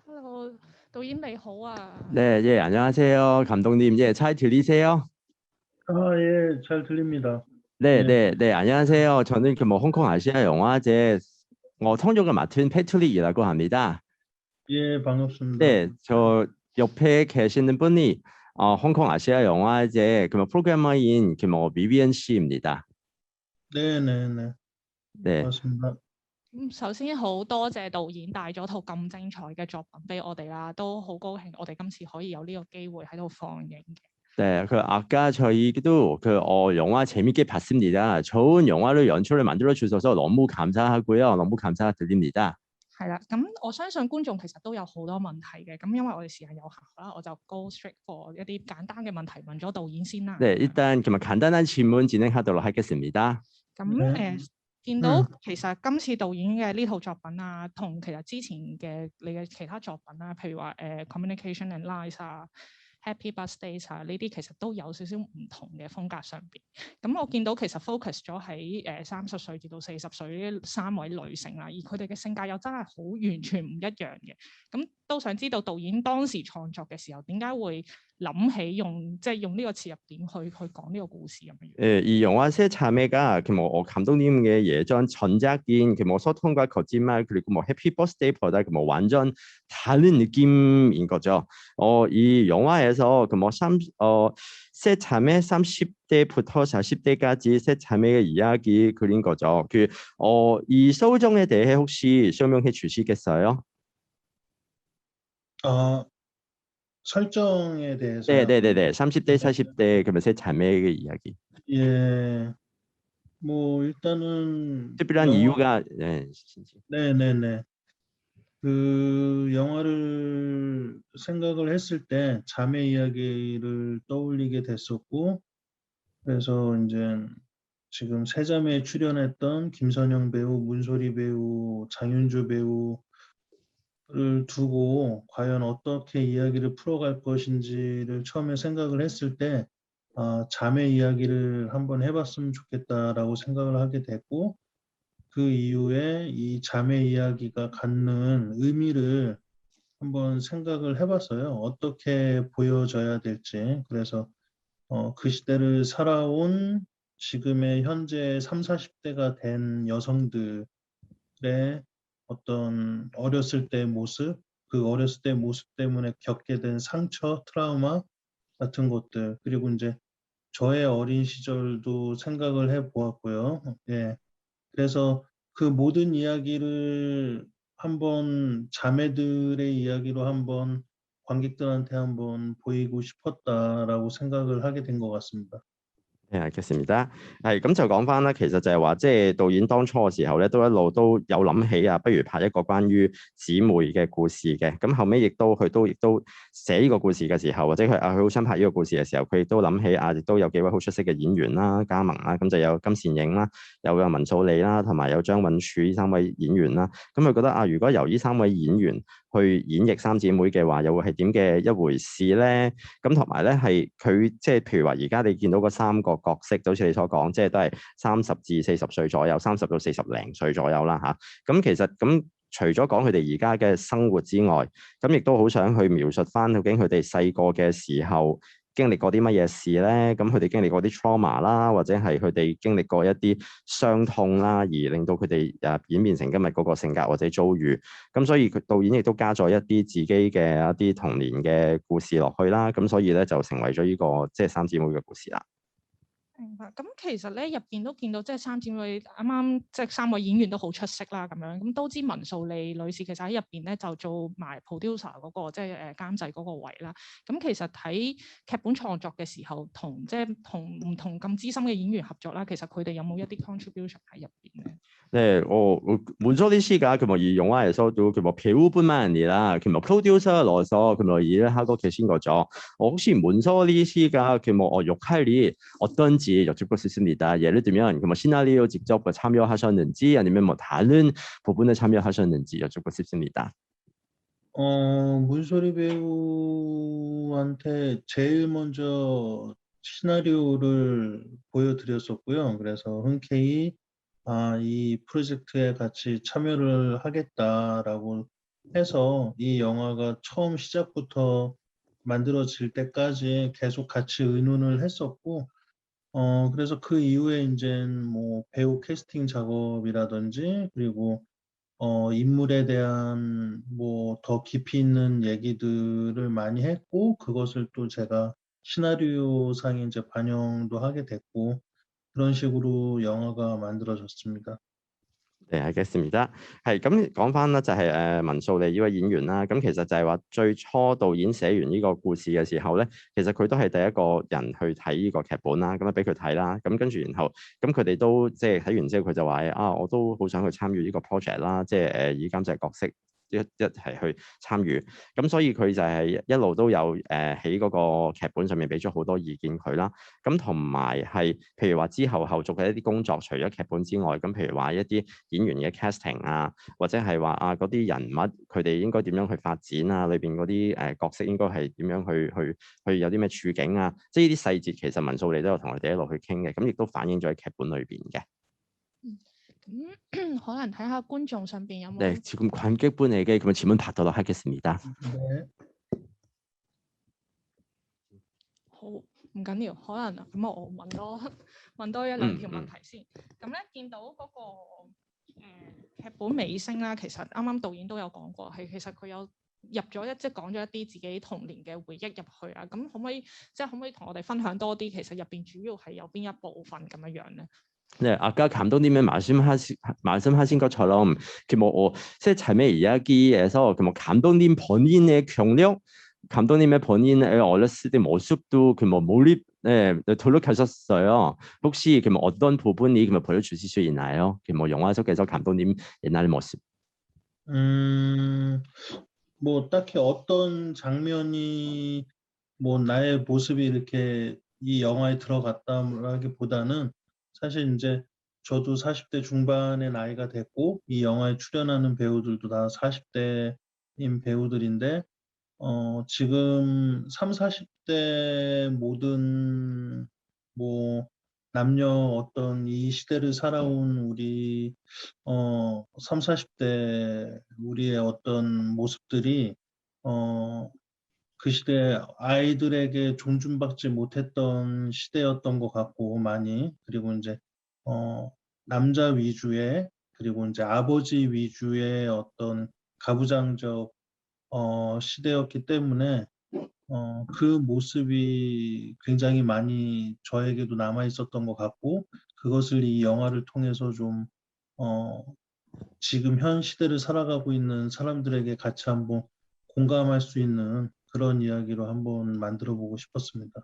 Hello，導演你好啊。 네, 예, 안녕하세요. 감독님. 예, 잘 들리세요? 예, 잘 들립니다. 네, 예, 네, 네, 안녕하세요. 저는 홍콩 아시아 영화제 통역을 맡은 패트릭이라고 합니다. 예, 반갑습니다. 네, 저 옆에 계시는 분이 홍콩 아시아 영화제 프로그래머인 미비엔 씨입니다. 네, 네, 네, 네, 맞습니다.首先好多謝導演帶咗套咁精彩嘅作品俾我哋啦，都好高興我哋今次可以有呢個機會喺度放映嘅。 네, 아까 저희도 영화 재밌게 봤습니다. 좋은 영화를 연출을 만들어 주셔서 너무 감사하고요. 너무 감사드립니다. 係啦，咁我相信觀眾其實都有好多問題嘅，咁因為我哋時間有限啦，我就 go straight for 一啲簡單嘅問題問咗導演先啦。 네, 일단 간단한 질문 진행하도록 하겠습니다. 咁見到其實今次導演嘅呢套作品啊，同其實之前嘅你嘅其他作品啊，譬如話Communication and Lies 啊、Happy Birthdays 啊，呢啲其實都有少少唔同嘅風格上邊。咁我見到其實 focus 咗喺30歲至到40歲呢3位女性啦，而佢哋嘅性格又真係好完全唔一樣嘅。咁都想知道導演當時創作嘅時候點解會諗起用呢個切入點去講呢個故事咁樣。 예, 이 영화 세 자매가 감독님의 예전 전작인 소통과 거짓말 그리고 해피 버스데이보다 완전 다른 느낌인 거죠. 이 영화에서 세 자매 30대부터 40대까지 세 자매의 이야기 그린 거죠. 이 설정에 대해 혹시 설명해 주시겠어요? 설정에 대해서요? 네네네. 30대, 40대 세 자매의 이야기. 예, 뭐 일단은 특별한 이유가 네네네. 그 영화를 생각을 했을 때 자매 이야기를 떠올리게 됐었고, 그래서 이제 지금 세 자매에 출연했던 김선영 배우, 문소리 배우, 장윤주 배우를 두고 과연 어떻게 이야기를 풀어갈 것인지를 처음에 생각을 했을 때 자매 이야기를 한번 해봤으면 좋겠다라고 생각을 하게 됐고, 그 이후에 이 자매 이야기가 갖는 의미를 한번 생각을 해봤어요. 어떻게 보여져야 될지. 그래서 그 시대를 살아온 지금의 현재 30, 40대가 된 여성들의 어떤 어렸을 때 모습, 그 어렸을 때 모습 때문에 겪게 된 상처, 트라우마 같은 것들, 그리고 이제 저의 어린 시절도 생각을 해 보았고요. 예. 그래서 그 모든 이야기를 한번 자매들의 이야기로 한번 관객들한테 한번 보이고 싶었다라고 생각을 하게 된 것 같습니다.係알겠습니다。咁就講翻啦，其實就係話，導演當初嘅時候咧，都一路都有諗起不如拍一個關於姊妹嘅故事嘅。咁後尾佢都寫呢個故事嘅時候，或者佢好想拍呢個故事嘅時候，佢亦都諗起亦都有幾位好出色嘅演員啦，加盟啦，咁就有金善影啦，有文素利啦，同埋有張允柱呢3位演員啦。咁佢覺得如果由呢3位演員去演繹三姊妹嘅話，又會係點嘅一回事咧？咁同埋咧係佢譬如話而家你見到嗰3個角色，就好似你所講，都係30至40歲左右，30到40零歲左右啦嚇。咁其實除咗講佢哋而家嘅生活之外，咁亦都好想去描述翻究竟佢哋細個嘅時候經歷過啲乜嘢事咧？咁佢哋經歷過啲 trauma 啦，或者係佢哋經歷過一啲傷痛啦，而令到佢哋演變成今日嗰個性格或者遭遇。咁所以導演亦都加咗一啲自己嘅一啲童年嘅故事落去啦。咁所以咧就成為咗呢個三姊妹嘅故事啦。明白，咁其實咧入邊都見到三姊妹啱啱3位演員都好出色啦，咁樣咁都知文素利女士其實喺入邊咧就做埋 producer 嗰個監製嗰個位啦。咁其實喺劇本創作嘅時候，同唔同咁資深嘅演員合作啦，其實佢哋有冇一啲 contribution 喺入邊咧？ 네, 문소리 씨가 이 영화에서도 배우뿐만 아니라 프로듀서로서 일을 하고 계신 거죠. 혹시 문소리 씨가 역할이 어떤지 여쭙고 싶습니다. 예를 들면 시나리오 직접 참여하셨는지 아니면 다른 부분에 참여하셨는지 여쭙고 싶습니다. 문소리 배우한테 제일 먼저 시나리오를 보여드렸었고요. 그래서 흔쾌히 이 프로젝트에 같이 참여를 하겠다라고 해서 이 영화가 처음 시작부터 만들어질 때까지 계속 같이 의논을 했었고, 그래서 그 이후에 이제 뭐 배우 캐스팅 작업이라든지 그리고 인물에 대한 뭐 더 깊이 있는 얘기들을 많이 했고, 그것을 또 제가 시나리오상에 이제 반영도 하게 됐고, 그런 식으로 영화가 만들어졌습니다. 係，咁講翻啦，就係文素利呢位演員啦。咁其實就係話最初導演寫完呢個故事嘅時候咧，其實佢都係第一個人去睇呢個劇本啦，咁啊俾佢睇啦。咁跟住然後，咁佢哋都即係睇完之後，佢就話啊，我都好想去參與呢個 project 啦，即係以監製角色一齊去參與。咁所以佢就係一路都有喺嗰個劇本上面俾咗好多意見佢啦。咁同埋係譬如話之後後續嘅一啲工作，除咗劇本之外，咁譬如話一啲演員嘅 casting 啊，或者係話啊嗰啲人物佢哋應該點樣去發展啊，裏邊嗰啲角色應該係點樣去有啲咩處境啊，即係呢啲細節其實文素利都有同我哋一路去傾嘅，咁亦都反映咗喺劇本裏邊嘅。咁可能睇下觀眾上邊有冇？ 네, 지금 관객분에게 그러면 질문 받도록 하겠습니다. 好，唔緊要，可能咁我問多一兩條問題先。咁咧見到嗰個劇本尾聲啦，其實啱啱導演都有講過，係其實佢有入咗即係講咗一啲自己童年嘅回憶入去啊。咁可唔可以同我哋分享多啲？其實入邊主要係有邊一部分咁樣咧？ 네, 아까 감독님의 말씀하신 것처럼 삶의 이야기에서 감독님 본인의 경력, 감독님의 본인의 어렸을 때 모습도 몰입 돌lok하셨어요. 혹시 어떤 부분이 보여주실 수 있나요? 영화 속에서 감독님 옛날 모습. 뭐 딱히 어떤 장면이 뭐 나의 모습이 이렇게 이 영화에 들어갔다라기보다는 사실 이제 저도 40대 중반의 나이가 됐고 이 영화에 출연하는 배우들도 다 40대인 배우들인데 지금 3, 40대 모든 뭐 남녀 어떤 이 시대를 살아온 우리 3, 40대 우리의 어떤 모습들이 그 시대 아이들에게 존중받지 못했던 시대였던 것 같고 많이 그리고 이제 남자 위주의 그리고 이제 아버지 위주의 어떤 가부장적 시대였기 때문에 그 모습이 굉장히 많이 저에게도 남아 있었던 것 같고 그것을 이 영화를 통해서 좀 지금 현 시대를 살아가고 있는 사람들에게 같이 한번 공감할 수 있는 그런 이야기로 한번 만들어 보고 싶었습니다.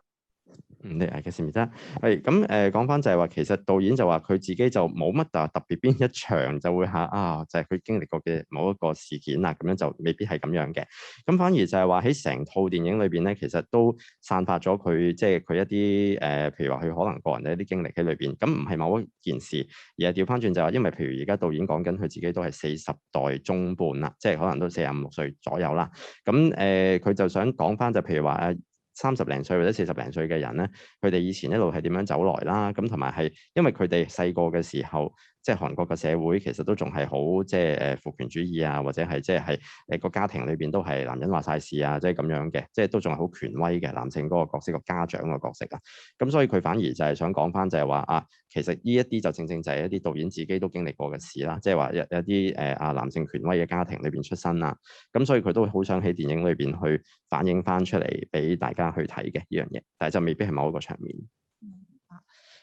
네, 알겠습니다. 咁講翻就係話，其實導演就話佢自己就冇乜特別邊一場就會就係佢經歷過嘅某一個事件啦，咁樣就未必係咁樣嘅。咁反而就係話喺成套電影裏邊咧，其實都散發咗佢即係佢一啲譬如話佢可能個人嘅一啲經歷喺裏邊。咁唔係某一件事，而係調翻轉就係話，因為譬如而家導演講緊佢自己都係40代中半啦，即係可能都45、6歲左右啦。咁佢就想講翻就譬如話30零歲或者40零歲嘅人咧，佢哋以前一路係點樣走來啦，咁同埋係因為佢哋細個嘅時候，即係韓國嘅社會其實都仲係好即係父權主義啊，或者係即係個家庭裏邊都係男人話晒事啊，即係咁樣嘅，即係都仲係好權威嘅男性嗰個角色，個家長個角色啊。咁所以佢反而就係想講翻就係話其實呢一啲就正正就係一啲導演自己都經歷過嘅事啦，即係話有啲男性權威嘅家庭裏邊出身啦。咁所以佢都好想喺電影裏邊去反映翻出嚟俾大家去睇嘅呢樣嘢，但係就未必係某一個場面。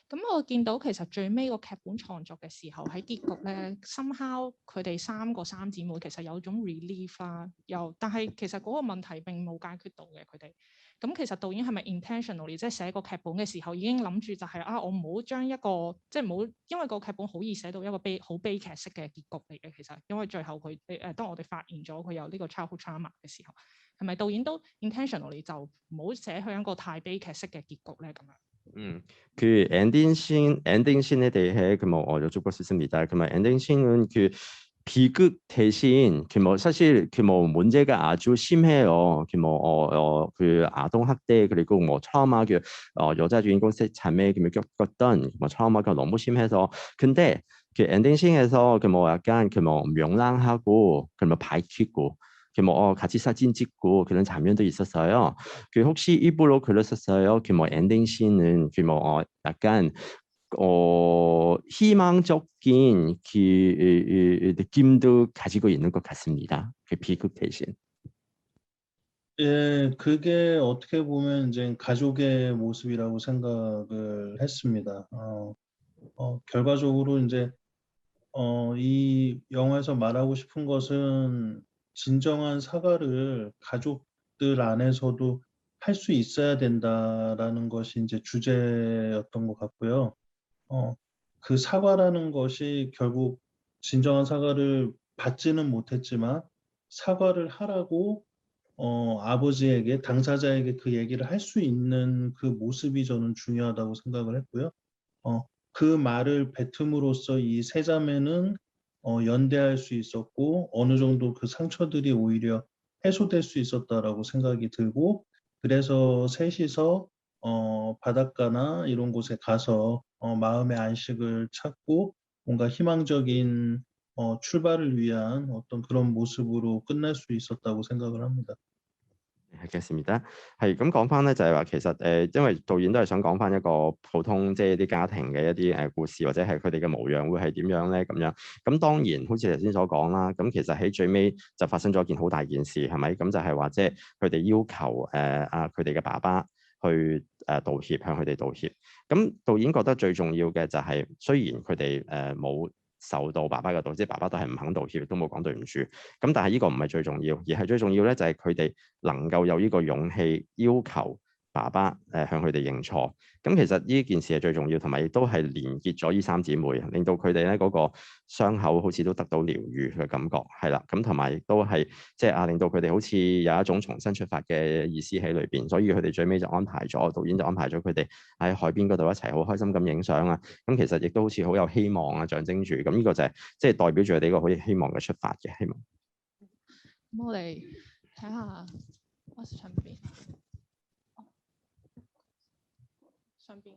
咁我見到其實最尾個劇本創作嘅時候喺結局咧 somehow 佢哋三姊妹其實有種 relief 啦，但係其實嗰個問題並冇解決到嘅佢哋。咁其實導演係咪 intentionally 即係寫個劇本嘅時候已經諗住就係我唔好將一個即係唔好，因為個劇本好易寫到一個好悲劇式嘅結局嚟嘅。其實因為最後佢當我哋發現咗佢有呢個 childhood trauma 嘅時候，係咪導演都 intentionally 就唔好寫去一個太悲劇式嘅結局咧咁樣？그 엔딩 씬에 대해 여쭙고 싶습니다. 엔딩 씬은 비극 대신 사실 문제가 아주 심해요. 그 아동 학대 그리고 트라우마 여자 주인공 세 자매 겪었던 트라우마가 너무 심해서 근데 그 엔딩 씬에서 약간 명랑하고 밝히고 같이 사진 찍고 그런 장면도 있었어요. 혹시 일부러 그랬었어요? 엔딩 씬은 약간 희망적인 느낌도 가지고 있는 것 같습니다. 비극 대신. 예, 그게 어떻게 보면 이제 가족의 모습이라고 생각을 했습니다. 결과적으로 이제 이 영화에서 말하고 싶은 것은 진정한 사과를 가족들 안에서도 할 수 있어야 된다라는 것이 이제 주제였던 것 같고요. 그 사과라는 것이 결국 진정한 사과를 받지는 못했지만 사과를 하라고 아버지에게 당사자에게 그 얘기를 할 수 있는 그 모습이 저는 중요하다고 생각을 했고요. 그 말을 뱉음으로써 이 세 자매는 연대할 수 있었고 어느 정도 그 상처들이 오히려 해소될 수 있었다라고 생각이 들고 그래서 셋이서 바닷가나 이런 곳에 가서 마음의 안식을 찾고 뭔가 희망적인 출발을 위한 어떤 그런 모습으로 끝날 수 있었다고 생각을 합니다. 係嘅，是咪得？係咁講翻咧，就係話其實因為導演都係想講翻一個普通即係啲家庭嘅一啲故事，或者係佢哋嘅模樣會係點樣咧咁樣。咁當然好似頭先所講啦，咁其實喺最尾就發生咗件好大件事，係咪？咁就係話即係佢哋要求佢哋嘅爸爸去道歉，向佢哋道歉。咁導演覺得最重要嘅就係、雖然佢哋冇受到爸爸嘅道，即係爸爸都係唔肯道歉，都冇講對唔住。咁但係呢個唔係最重要，而係最重要咧就係佢哋能夠有呢個勇氣要求爸爸向佢哋認錯。咁其實呢件事係最重要，同埋亦都係連結咗呢三姊妹，令到佢哋咧嗰個傷口好似都得到療愈嘅感覺，係啦。咁同埋亦都係即係令到佢哋好似有一種重新出發嘅意思喺裏邊，所以佢哋最尾就安排咗，導演就安排咗佢哋喺海邊嗰度一齊好開心咁影相啊。咁其實亦都好似好有希望啊，象徵住。咁呢個就係即係代表住佢哋一個好希望嘅出發嘅希望。咁我哋睇下上邊。上邊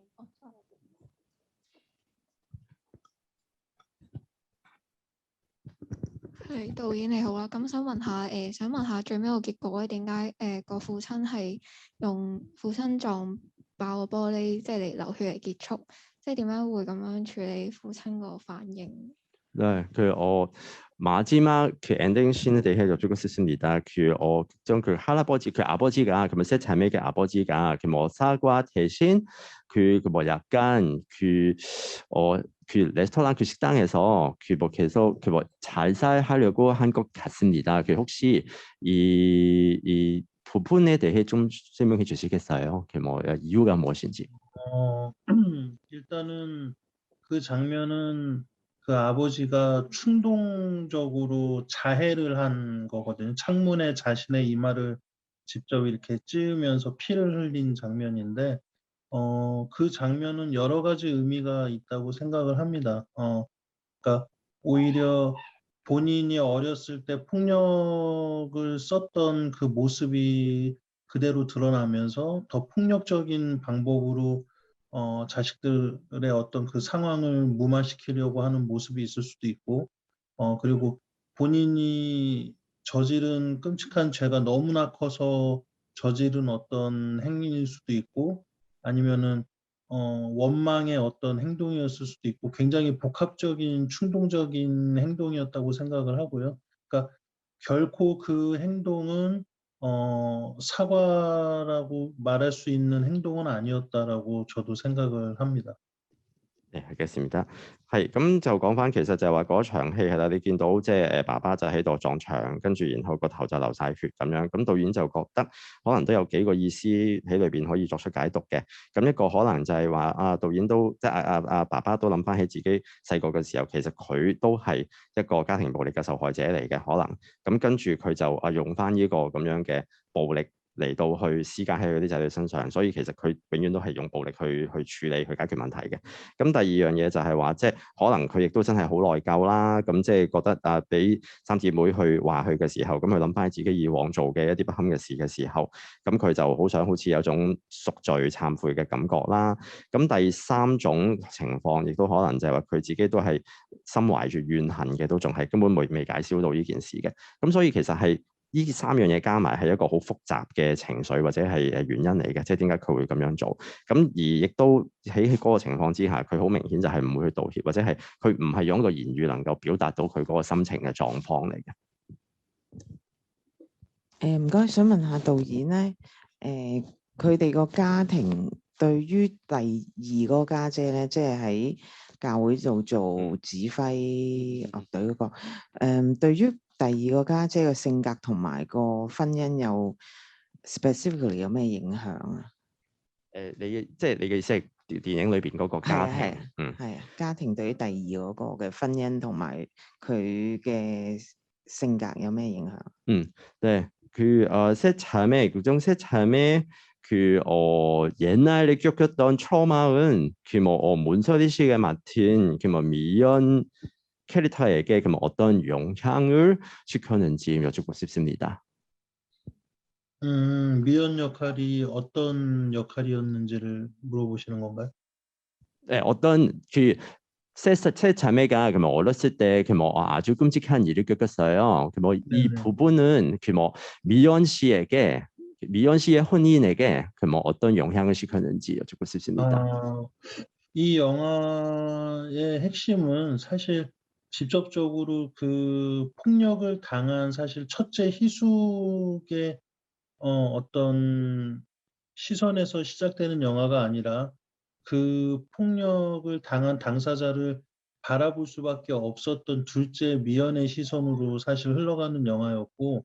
係導演你好啦，咁想問下最尾個結果咧，點解個父親係用父親撞爆個玻璃，即係嚟流血嚟結束？即係點解會咁樣處理父親個反應？네, 마지막 엔딩 씬에 대해 여쭙고 싶습니다. 좀 할아버지, 아버지가, 세 자매의 아버지가, 사과 대신, 약간, 레스토랑 식당에서, 계속, 잘 하려고 한 것 같습니다. 혹시, 이 부분에 대해 좀 설명해 주시겠어요? 이유가 무엇인지. 일단은 그 장면은 그 아버지가 충동적으로 자해를 한 거거든요. 창문에 자신의 이마를 직접 이렇게 찌으면서 피를 흘린 장면인데, 그 장면은 여러 가지 의미가 있다고 생각을 합니다. 그러니까 오히려 본인이 어렸을 때 폭력을 썼던 그 모습이 그대로 드러나면서 더 폭력적인 방법으로 자식들의 어떤 그 상황을 무마시키려고 하는 모습이 있을 수도 있고, 그리고 본인이 저지른 끔찍한 죄가 너무나 커서 저지른 어떤 행위일 수도 있고, 아니면은 원망의 어떤 행동이었을 수도 있고, 굉장히 복합적인 충동적인 행동이었다고 생각을 하고요. 그러니까 결코 그 행동은 사과라고 말할 수 있는 행동은 아니었다라고 저도 생각을 합니다. 네, 알겠습니다。係咁就講翻，其實就係話嗰場戲係啦，你見到即係爸爸就喺度撞牆，跟住然後個頭就流晒血咁樣。咁導演就覺得可能都有幾個意思喺裏邊可以作出解讀嘅。咁一個可能就係話導演都即係爸爸都諗翻起自己細個嘅時候，其實佢都係一個家庭暴力嘅受害者嚟嘅，可能咁跟住佢就用翻呢個咁樣嘅暴力嚟到去施加喺佢啲仔女身上，所以其實佢永遠都係用暴力去處理去解決問題嘅。咁第二樣嘢就係話，即係可能佢亦都真係好內疚啦。咁即係覺得俾三姊妹去話佢嘅時候，咁佢諗翻自己以往做嘅一啲不堪嘅事嘅時候，咁佢就好想好似有種贖罪懺悔嘅感覺啦。咁第三種情況亦都可能就係話佢自己都係心懷住怨恨嘅，都仲係根本未解消到呢件事嘅。咁所以其實係呢三樣嘢加埋係一個好複雜嘅情緒或者係原因嚟嘅，即係點解佢會咁樣做。咁而亦都喺嗰個情況之下，佢好明顯就係唔會去道歉，或者係佢唔係用一個言語能夠表達到佢嗰個心情嘅狀況嚟嘅。唔該，想問下導演咧，佢哋個家庭對於第二個家姐咧，即係喺教會度做指揮樂隊嗰個，對於第二個家姐嘅性格同埋個婚姻有 specifically 有咩影響啊？你嘅意思係電影裏邊嗰個家庭？係啊，家庭對於第二嗰個嘅婚姻同埋佢嘅性格有咩影響？네. 새 자매, 그중 새 자매 옛날에 겪었던 트라우마는 몬서리 씨가 맡은 미연 캐릭터에게 어떤 영향을 시켰는지 여쭙고 싶습니다. 미연 역할이 어떤 역할이었는지를 물어보시는 건가요? 네, 어떤 새 자매가 어렸을 때 아주 끔찍한 일을 겪었어요. 이 부분은 미연 씨의 혼인에게 어떤 영향을 시켰는지 여쭙고 싶습니다. 이 영화의 핵심은 사실 직접적으로 그 폭력을 당한 사실 첫째 희숙의 어떤 시선에서 시작되는 영화가 아니라 그 폭력을 당한 당사자를 바라볼 수밖에 없었던 둘째 미연의 시선으로 사실 흘러가는 영화였고,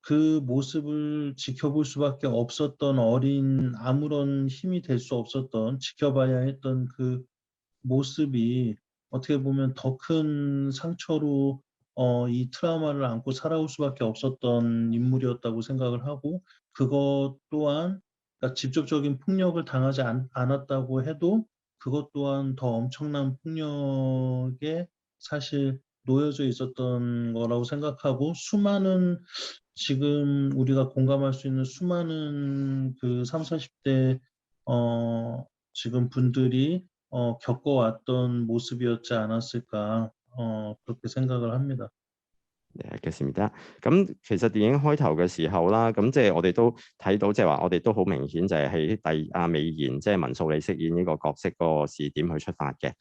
그 모습을 지켜볼 수밖에 없었던 어린 아무런 힘이 될 수 없었던 지켜봐야 했던 그 모습이 어떻게 보면 더 큰 상처로 이 트라우마를 안고 살아올 수밖에 없었던 인물이었다고 생각을 하고 그것 또한 그러니까 직접적인 폭력을 당하지 않았다고 해도 그것 또한 더 엄청난 폭력에 사실 놓여져 있었던 거라고 생각하고 수많은 지금 우리가 공감할 수 있는 수많은 그 30-40대 지금 분들이 겪어왔던 모습이었지 않았을까 그렇게 생각을 합니다. 네, 알겠습니다. 咁其實電影開頭嘅時候啦，咁即係我哋都睇到，即係話我哋都好明顯就係喺美妍即係文素利飾演呢個角色個視點去出發嘅。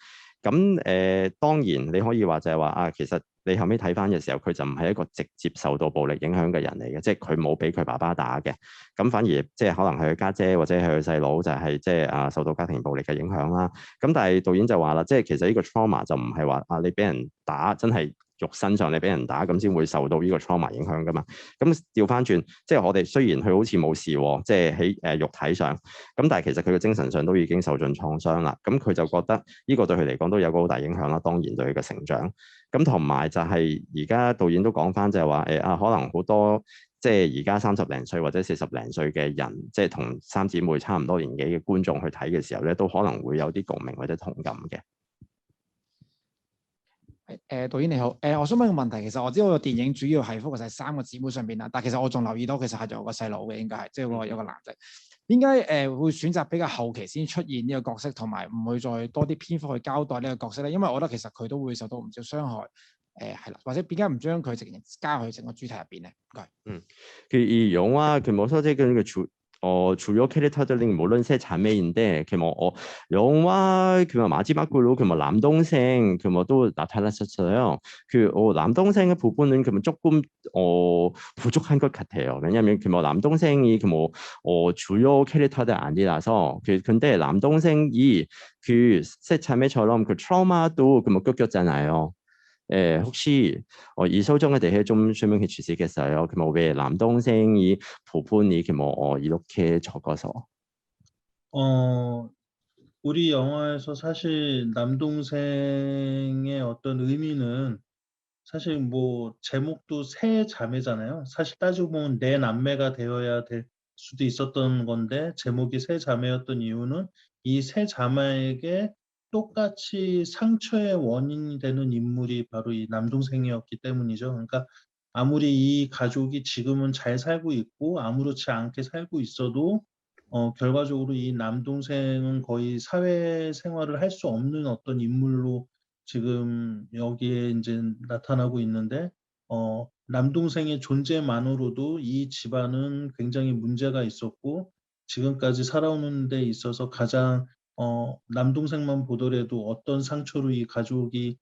咁當然你可以話就係話其實你後尾睇翻嘅時候，佢就唔係一個直接受到暴力影響嘅人嚟嘅，即係佢冇俾佢爸爸打嘅。咁反而即係可能係佢家姐或者係佢細佬就係即係受到家庭暴力嘅影響啦。咁但係導演就話啦，即係其實呢個 trauma 就唔係話你俾人打真係肉身上你俾人打咁先會受到呢個 trauma 影響噶嘛。咁調翻轉，即係我哋雖然佢好似冇事喎，即係喺肉體上，咁但係其實佢嘅精神上都已經受盡創傷啦。咁佢就覺得呢個對佢嚟講都有個好大影響啦。當然對佢嘅成長，咁同埋就係而家導演都講翻就係話可能好多即係而家30零歲或者40零歲嘅人，即係同三姊妹差唔多年紀嘅觀眾去睇嘅時候咧，都可能會有啲共鳴或者同感嘅。導演你好，我想問個問題，其實我知道個電影主要係 focus 喺3個姊妹上邊啦，但其實我仲留意到其實係仲有個細佬嘅，應該係即係有個男仔。點解會選擇比較後期先出現呢個角色，同埋唔會再多啲篇幅去交代呢個角色咧？因為我覺得其實佢都會受到唔少傷害，係啦，或者點解唔將佢直接加去整個主題入邊咧？唔該。이 영화 모서적인 주요 캐릭터들은 물론 세 자매인데 영화 마지막으로 남동생 또 나타났었어요. 남동생의 부분은 조금 부족한 것 같아요. 왜냐하면 남동생이 주요 캐릭터들 아니라서 근데 남동생이 세 자매처럼 트라우마도 겪었잖아요. 혹시 이 소정에 대해 좀 설명해 주시겠어요? 왜 남동생이 부분이 이렇게 적어서? 우리 영화에서 사실 남동생의 어떤 의미는 사실 뭐 제목도 세 자매잖아요. 사실 따지고 보면 네 남매가 되어야 될 수도 있었던 건데 제목이 세 자매였던 이유는 이 세 자매에게 똑같이 상처의 원인이 되는 인물이 바로 이 남동생이었기 때문이죠. 그러니까 아무리 이 가족이 지금은 잘 살고 있고 아무렇지 않게 살고 있어도 결과적으로 이 남동생은 거의 사회생활을 할 수 없는 어떤 인물로 지금 여기에 인제 나타나고 있는데 남동생의 존재만으로도 이 집안은 굉장히 문제가 있었고 지금까지 살아오는 데 있어서 가장 남동생만 보더라도 어떤 상처로 이 가족이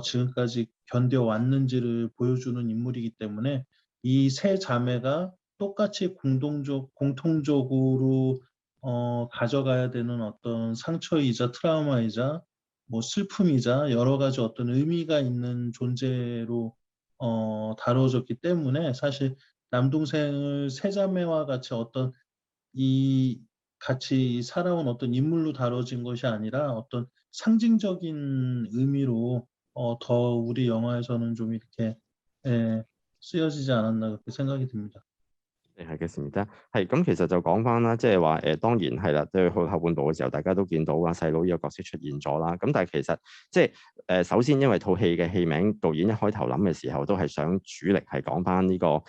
지금까지 견뎌왔는지를 보여주는 인물이기 때문에 이 세 자매가 똑같이 공통적으로 가져가야 되는 어떤 상처이자 트라우마이자 뭐 슬픔이자 여러 가지 어떤 의미가 있는 존재로 다뤄졌기 때문에 사실 남동생을 세 자매와 같이 어떤 이 같이 살아온 어떤 인물로 다뤄진 것이 아니라 어떤 상징적인 의미로 더 우리 영화에서는 좀 이렇게 예, 쓰여지지 않았나 그렇게 생각이 듭니다. 係嘅，是得係咁，其實就講翻啦，即係話當然係啦，對去後半部嘅時候，大家都見到啊細佬呢個角色出現咗啦。咁但係其實即係首先因為套戲嘅戲名，導演一開頭諗嘅時候都係想主力係講翻呢個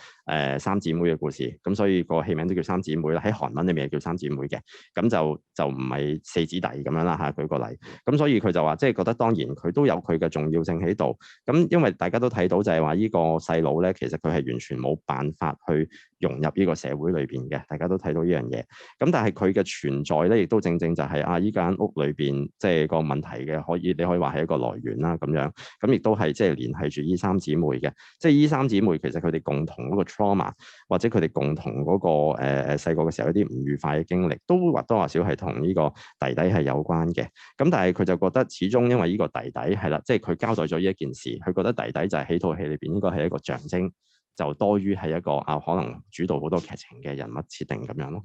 三姊妹嘅故事，咁所以個戲名都叫三姊妹啦。喺韓文裏面係叫三姊妹嘅，咁就唔係四姊弟咁樣啦嚇。舉個例，咁所以佢就話即係覺得當然佢都有佢嘅重要性喺度。咁因為大家都睇到就係話呢個細佬咧，其實佢係完全冇辦法去融入呢個社會裏邊嘅，大家都睇到呢樣嘢。咁但係佢嘅存在咧，亦都正正就係呢間屋裏邊即係個問題嘅，你可以話係一個來源啦咁樣。咁亦都係即係聯繫住呢三姊妹嘅，即係呢三姊妹其實佢哋共同嗰個 trauma 或者佢哋共同嗰個細個嘅時候一啲唔愉快嘅經歷，都或多或少係同呢個弟弟係有關嘅。咁但係佢就覺得始終因為呢個弟弟係啦，即係佢交代咗呢一件事，佢覺得弟弟就係喺套戲裏邊應該係一個象徵。就多於係一個可能主導好多劇情嘅人物設定咁樣咯。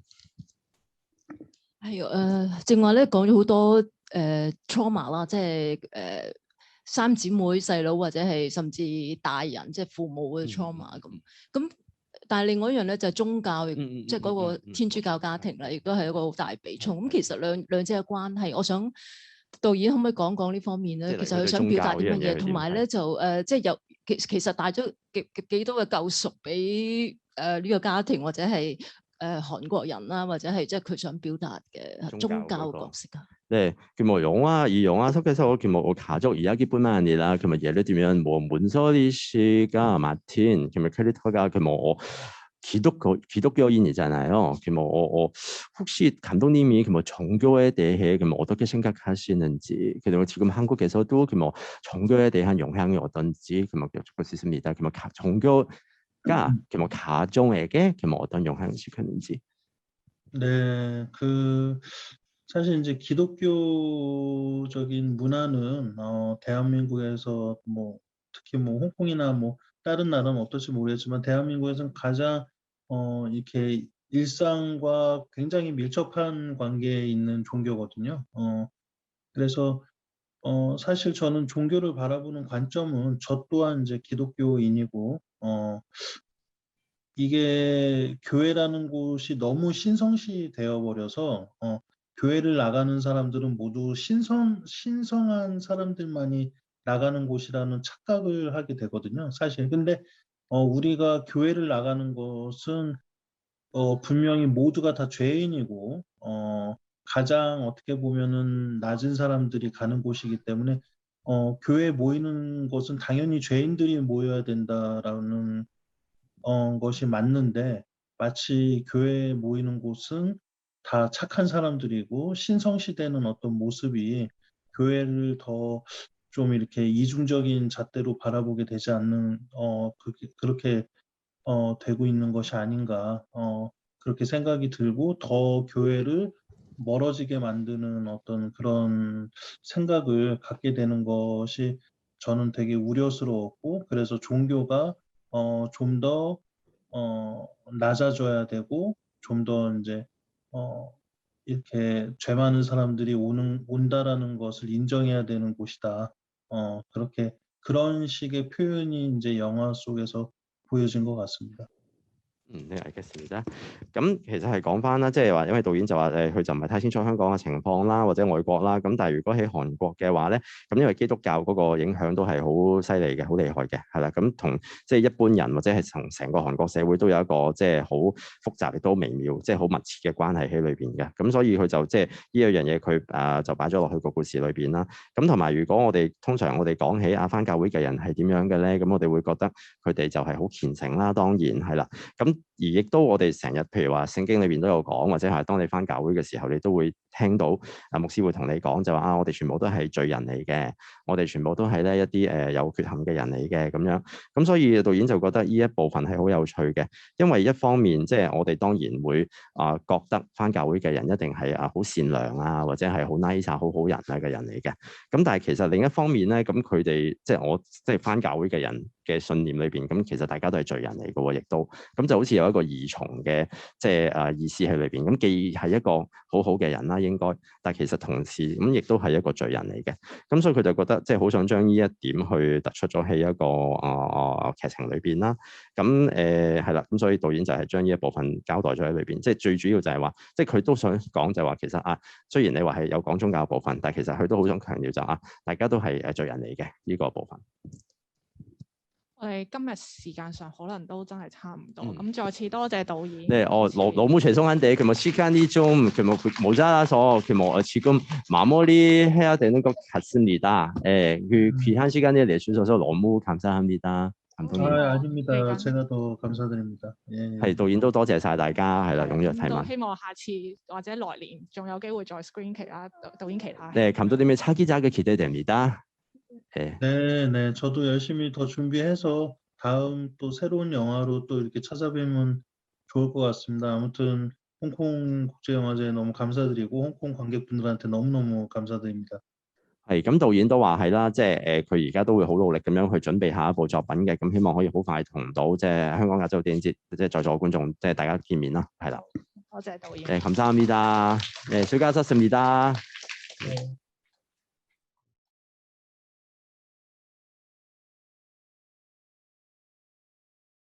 係正話咧講咗好多trauma 啦，即係三姊妹細佬或者係甚至大人即係父母嘅 trauma 咁。但係另外一樣咧就係宗教，即係嗰個天主教家庭啦，亦都係一個好大比重。咁其實兩者嘅關係，我想導演可唔可以講講呢方面咧？其實佢想表達啲乜嘢，同埋咧就即係有其實帶咗幾多嘅救贖俾呢個家庭或者係韓國人啦，或者係即係佢想表達嘅宗教嘅角色啊。네, 이 영화 속에서 가족 이야기뿐만 아니라 예를 들면 몬소리 씨가 맡은 캐릭터가 기독교인이잖아요. 혹시 감독님이 종교에 대해 어떻게 생각하시는지, 그리고 지금 한국에서도 종교에 대한 영향이 어떤지 여쭤볼 수 있습니다. 종교가 가정에게 어떤 영향을 주는지. 네, 사실 이제 기독교적인 문화는 대한민국에서 특히 홍콩이나 다른 나라는 어떨지 모르겠지만 대한민국에서는 가장 이렇게 일상과 굉장히 밀접한 관계에 있는 종교거든요. 그래서 사실 저는 종교를 바라보는 관점은 저 또한 이제 기독교인이고 이게 교회라는 곳이 너무 신성시 되어 버려서 교회를 나가는 사람들은 모두 신성한 사람들만이 나가는 곳이라는 착각을 하게 되거든요, 사실. 근데 우리가 교회를 나가는 것은 분명히 모두가 다 죄인이고 가장 어떻게 보면은 낮은 사람들이 가는 곳이기 때문에 교회에 모이는 것은 당연히 죄인들이 모여야 된다라는 것이 맞는데 마치 교회에 모이는 곳은 다 착한 사람들이고 신성시되는 어떤 모습이 교회를 더 좀 이렇게 이중적인 잣대로 바라보게 되지 않는 그렇게 되고 있는 것이 아닌가 그렇게 생각이 들고 더 교회를 멀어지게 만드는 어떤 그런 생각을 갖게 되는 것이 저는 되게 우려스러웠고 그래서 종교가 좀 더 낮아져야 되고 좀 더 이제 이렇게 죄 많은 사람들이 온다라는 것을 인정해야 되는 곳이다. 그런 식의 표현이 이제 영화 속에서 보여진 것 같습니다. 呢個嘅事啫。咁其實係講翻啦，即係話，因為導演就話佢就唔係太清楚香港嘅情況啦，或者外國啦。咁但係如果喺韓國嘅話咧，咁因為基督教嗰個影響都係好犀利嘅，好厲害嘅，係啦。咁同即係一般人或者係同成個韓國社會都有一個即係好複雜亦都微妙，即係好密切嘅關係喺裏邊嘅。咁所以佢就即係呢一樣嘢，佢就擺咗落去個故事裏邊啦。咁同埋如果通常我哋講起返教會嘅人係點樣嘅咧，咁我哋會覺得佢哋就係好虔誠啦，當然係啦。咁而亦都我哋成日譬如話聖經裏邊都有講，或者係當你返教會嘅時候，你都會聽到牧師會同你講就話我哋全部都係罪人嚟嘅，我哋全部都係咧一啲有缺陷嘅人嚟嘅咁樣。咁所以導演就覺得呢一部分係好有趣嘅，因為一方面即係我哋當然會覺得返教會嘅人一定係好善良啊，或者係好 nice 好好人嘅人嚟嘅。咁但係其實另一方面咧，咁佢哋即係我即係返教會嘅人嘅信念裏邊，咁其實大家都係罪人嚟嘅喎，亦都咁就好似有一個二重嘅即係意思喺裏邊。咁既係一個好好嘅人啦，應該，但係其實同時咁亦都係一個罪人嚟嘅。咁所以佢就覺得即係好想將呢一點去突出咗喺一個劇情裏邊啦。咁係啦，咁所以導演就係將呢一部分交代咗喺裏邊。即係最主要就係話，即係佢都想講就係話，其實雖然你話係有講宗教部分，但係其實佢都好想強調就大家都係罪人嚟嘅呢個部分。我哋今日時間上可能都真係差唔多，咁再次多謝導演。 네, 너무 죄송한데 시간이 좀 모자라서 지금 마무리해야 되는 것 같습니다. 귀한 시간을 내주셔서 너무 감사합니다. 감독님. 아닙니다. 제가 더 감사드립니다. 예. 係導演都多謝晒大家，係啦，踴躍提問。希望下次或者來年仲有機會再 screen 其他導演其他。 네, 감독님의 차기작을 기대됩니다. 네, 저도 열심히 더 준비해서 다음 또 새로운 영화로 또 이렇게 찾아뵈면 좋을 것 같습니다. 아무튼 홍콩 국제영화제 너무 감사드리고 홍콩 관객분들한테 너무너무 감사드립니다. 係咁，導演都話係啦，即係佢而家都會好努力咁樣去準備下一部作品嘅，咁希望可以好快同到即係香港亞洲電影節即係在座嘅觀眾即係大家見面啦，係啦。多謝導演。감사합니다. 네, 수고하셨습니다. 네.